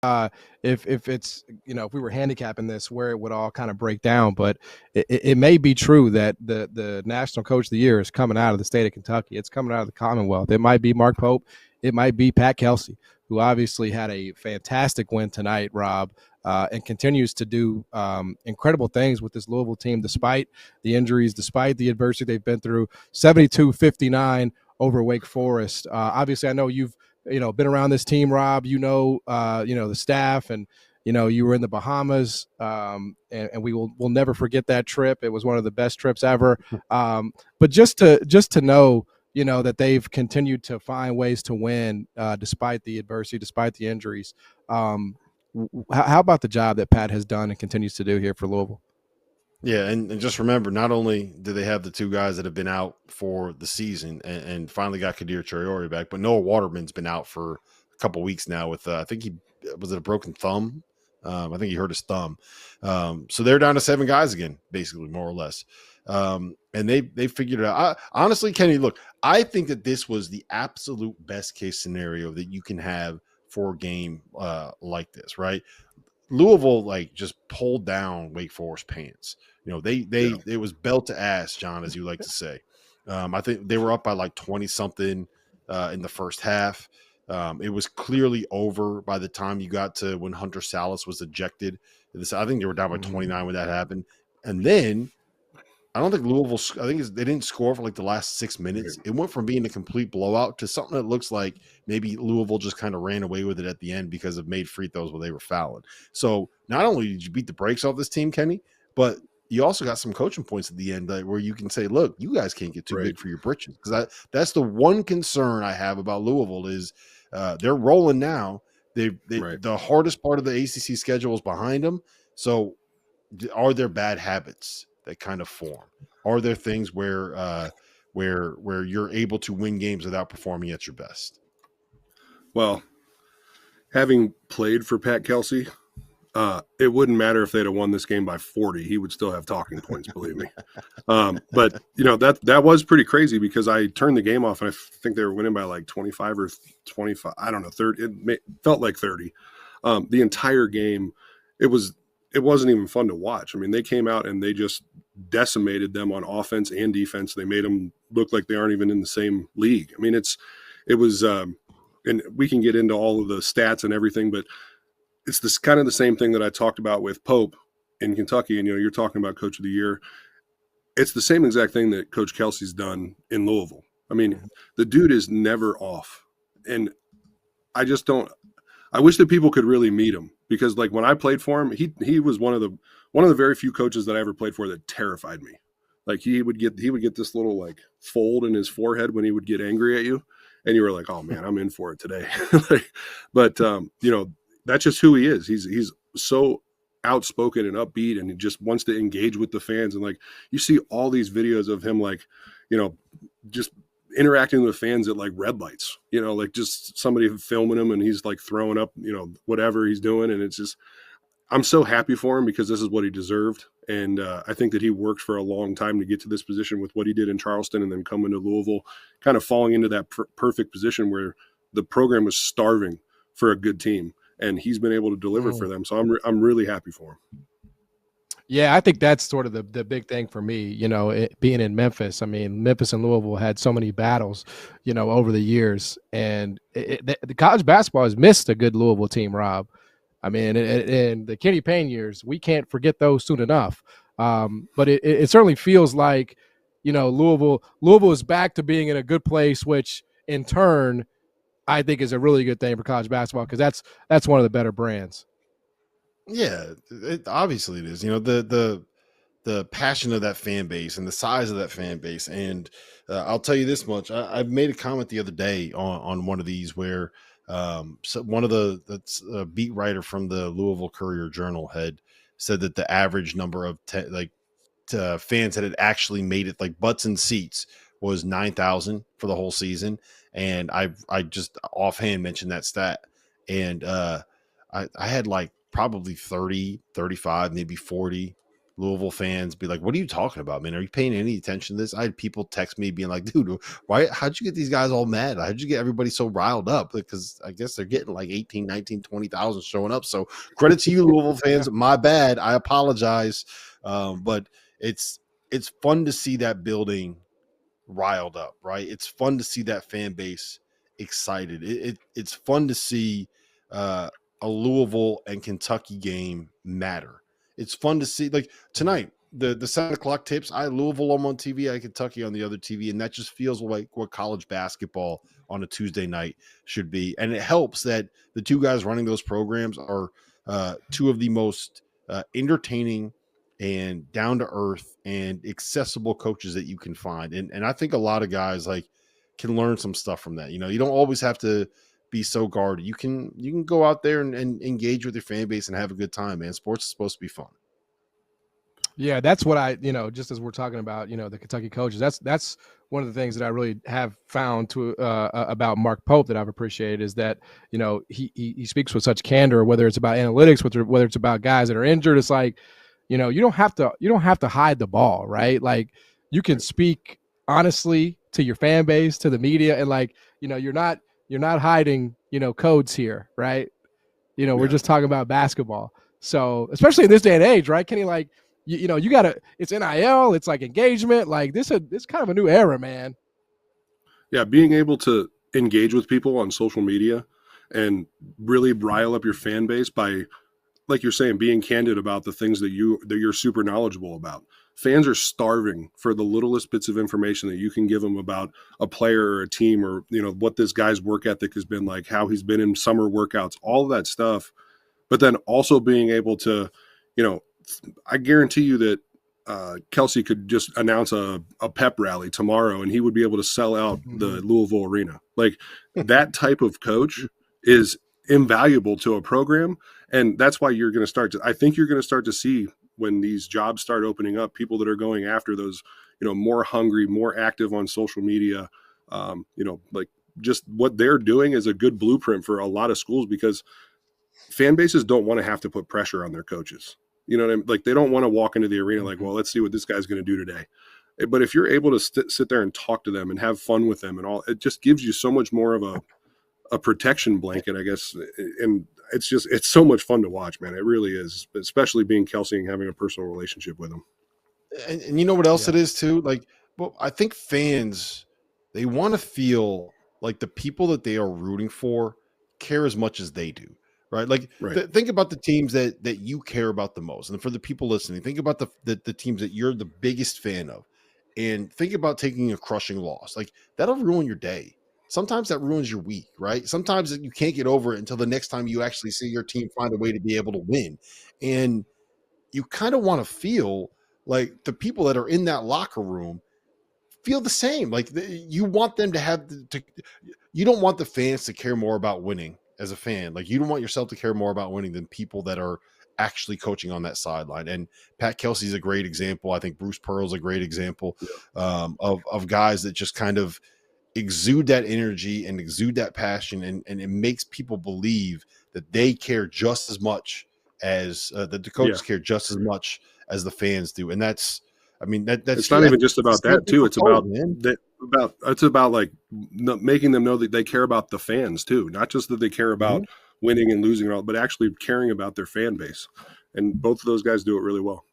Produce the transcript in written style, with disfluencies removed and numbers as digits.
if it's, if we were handicapping this, where it would all kind of break down. But it may be true that the national coach of the year is coming out of the state of Kentucky. It's coming out of the Commonwealth. It might be Mark Pope. It might be Pat Kelsey, who obviously had a fantastic win tonight, Rob, and continues to do incredible things with this Louisville team, despite the injuries, despite the adversity they've been through. 72-59 over Wake Forest. Obviously, I know you've been around this team, Rob. The staff, and you were in the Bahamas, and we'll never forget that trip. It was one of the best trips ever. But just to know, that they've continued to find ways to win despite the adversity, despite the injuries. How about the job that Pat has done and continues to do here for Louisville? Yeah, and just remember, not only do they have the two guys that have been out for the season and finally got Kadir Traore back, but Noah Waterman's been out for a couple weeks now with I think he was it a broken thumb. I think he hurt his thumb. So they're down to 7 guys again, basically, more or less. And they figured it out. Honestly, Kenny, look, I think that this was the absolute best case scenario that you can have for a game like this, right? Louisville just pulled down Wake Forest pants. It was belt to ass, John, as you like to say. I think they were up by 20 something in the first half. It was clearly over by the time you got to when Hunter Salas was ejected. I think they were down by 29 when that happened. And then I don't think Louisville, they didn't score for the last 6 minutes. It went from being a complete blowout to something that looks like maybe Louisville just kind of ran away with it at the end because of made free throws where they were fouling. So not only did you beat the brakes off this team, Kenny, but you also got some coaching points at the end where you can say, look, you guys can't get too big for your britches. Because that's the one concern I have about Louisville is they're rolling now. The hardest part of the ACC schedule is behind them. So are there bad habits that kind of form? Are there things where you're able to win games without performing at your best? Well, having played for Pat Kelsey, it wouldn't matter if they'd have won this game by 40. He would still have talking points, believe me. But that was pretty crazy because I turned the game off and I think they were winning by 25 or 25. I don't know, 30. It felt like 30. The entire game, it wasn't even fun to watch. I mean, they came out and they just decimated them on offense and defense. They made them look like they aren't even in the same league. I mean, it was, and we can get into all of the stats and everything, but it's this kind of the same thing that I talked about with Pope in Kentucky. And, you're talking about Coach of the Year. It's the same exact thing that Coach Kelsey's done in Louisville. I mean, the dude is never off. And I wish that people could really meet him because when I played for him, he was one of the very few coaches that I ever played for that terrified me. He would get this little fold in his forehead when he would get angry at you. And you were like, oh man, I'm in for it today. But that's just who he is. He's so outspoken and upbeat and he just wants to engage with the fans. And you see all these videos of him, just interacting with fans at red lights, just somebody filming him and he's throwing up, whatever he's doing. And it's just, I'm so happy for him because this is what he deserved. And I think that he worked for a long time to get to this position with what he did in Charleston and then coming to Louisville, kind of falling into that perfect position where the program was starving for a good team. And he's been able to deliver for them. So I'm really happy for him. Yeah, I think that's sort of the big thing for me, being in Memphis. I mean, Memphis and Louisville had so many battles, over the years. And the college basketball has missed a good Louisville team, Rob. I mean, in the Kenny Payne years, we can't forget those soon enough. But it certainly feels like, Louisville is back to being in a good place, which in turn I think is a really good thing for college basketball because that's one of the better brands. Yeah, obviously it is. The passion of that fan base and the size of that fan base. And I'll tell you this much: I made a comment the other day on one of these where one of the beat writer from the Louisville Courier-Journal had said that the average number of fans that had actually made it, butts and seats, was 9,000 for the whole season. And I just offhand mentioned that stat. And I had probably 30, 35, maybe 40 Louisville fans be like, what are you talking about, man? Are you paying any attention to this? I had people text me being like, dude, how'd you get these guys all mad? How'd you get everybody so riled up? Because I guess they're getting like 18, 19, 20,000 showing up. So credit to you, Louisville fans. My bad. I apologize. But it's fun to see that building riled up, right? It's fun to see that fan base excited. It's fun to see a Louisville and Kentucky game matter. It's fun to see, like tonight, the 7:00 tips. I had Louisville on one TV, I had Kentucky on the other TV, and that just feels like what college basketball on a Tuesday night should be. And it helps that the two guys running those programs are two of the most entertaining and down to earth and accessible coaches that you can find. And I think a lot of guys like can learn some stuff from that. You know, you don't always have to be so guarded. You can go out there and engage with your fan base and have a good time, man. Sports is supposed to be fun. Yeah, that's what just as we're talking about, the Kentucky coaches, that's one of the things that I really have found about Mark Pope that I've appreciated is that, he speaks with such candor, whether it's about analytics, whether it's about guys that are injured. It's like, you don't have to hide the ball, right? Like you can speak honestly to your fan base, to the media, and like, you're not hiding, codes here, right? We're just talking about basketball. So especially in this day and age, right? Kenny, like, you gotta, it's NIL, it's like engagement, like this kind of a new era, man. Yeah. Being able to engage with people on social media and really rile up your fan base by, like you're saying, being candid about the things that you're super knowledgeable about. Fans are starving for the littlest bits of information that you can give them about a player or a team or, what this guy's work ethic has been like, how he's been in summer workouts, all of that stuff. But then also being able to, I guarantee you that Kelsey could just announce a pep rally tomorrow and he would be able to sell out the Louisville arena. Like that type of coach is invaluable to a program. And that's why you're going to I think you're going to start to see when these jobs start opening up, people that are going after those, more hungry, more active on social media, like just what they're doing is a good blueprint for a lot of schools because fan bases don't want to have to put pressure on their coaches. You know what I mean? Like they don't want to walk into the arena like, well, let's see what this guy's going to do today. But if you're able to sit there and talk to them and have fun with them and all, it just gives you so much more of a protection blanket, I guess. And it's so much fun to watch, man. It really is, especially being Kelsey and having a personal relationship with him. And you know what else it is too? Like, well, I think fans, they want to feel like the people that they are rooting for care as much as they do, right? Like think about the teams that you care about the most. And for the people listening, think about the teams that you're the biggest fan of and think about taking a crushing loss. Like that'll ruin your day. Sometimes that ruins your week, right? Sometimes you can't get over it until the next time you actually see your team find a way to be able to win. And you kind of want to feel like the people that are in that locker room feel the same. Like you want them to have you don't want the fans to care more about winning as a fan. Like you don't want yourself to care more about winning than people that are actually coaching on that sideline. And Pat Kelsey's a great example. I think Bruce Pearl's a great example of guys that just kind of exude that energy and exude that passion. And it makes people believe that they care just as much as that the coaches care just as much as the fans do. And that's it's not even just about that too. It's about like making them know that they care about the fans too, not just that they care about winning and losing, but actually caring about their fan base. And both of those guys do it really well.